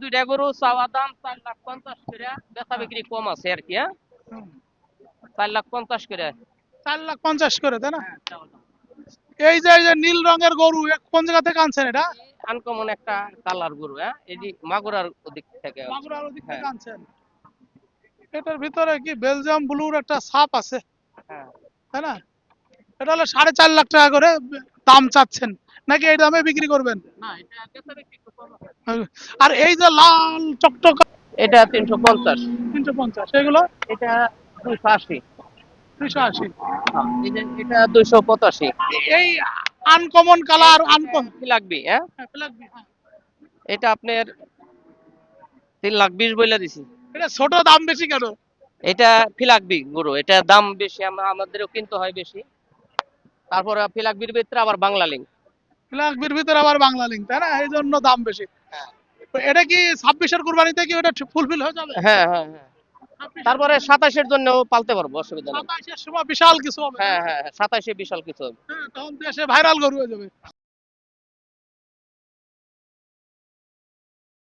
দুইটা গরু চাওয়া দাম 4,50,000 করে, বেচা বিক্রি কম আছে আর কি। হ্যাঁ, হুম, 4,50,000 করে। 4,50,000 করে, তাই না? হ্যাঁ, চাওয়া দাম। এই যে নীল রঙের গরু, কোন জায়গা থেকে আনছেন এটা? আনকমন একটা কালার গরু। হ্যাঁ, এই যে মাগুরার ওদিক থেকে আনছি। মাগুরার ওদিক থেকে হ্যাঁ, আনছেন। এটার ভিতরে কি বেলজিয়াম ব্লুর একটা ছাপ আছে, হ্যাঁ। তাই না? এটা হলো 4.5 লাখ করে দাম চাচ্ছেন, নাকি এই দামে বিক্রি করবেন? না, এটা বেচা বিক্রি একটু কম আছে। আর এই যে লাল চকচক এটা 350। 350, এগুলো এটা 280। 280। হ্যাঁ, এই যে এটা 285। এই আনকমন কালার, এটা কি লাগবে? হ্যাঁ, এটা আপনার 3,20,000 বলে দিছি। এটা ছোট, দাম বেশি কেন? এটা ফিলাকবি গরু, এটা দাম বেশি, আমাদেরও কিনতে হয় বেশি। তারপর ফিলাকবির ভিতরে আবার বাংলা লিঙ্ক। ফ্ল্যাগবির ভিতরে আবার বাংলা লিঙ্ক, তাই না? এই জন্য দাম বেশি। হ্যাঁ, তো এটা কি 26-এর কুরবানিতে কি ওটা ফুলফিল হয়ে যাবে? হ্যাঁ, হ্যাঁ, হ্যাঁ। 26-এর তারপরে 27-এর জন্য পালতে পারবো, অসুবিধা নেই। 27-এর সময় বিশাল কিছু হবে, তাই হ্যাঁ, না? হ্যাঁ, হ্যাঁ, 27-এ বিশাল কিছু হবে। হ্যাঁ, তখন দেশে ভাইরাল গরু হয়ে যাবে।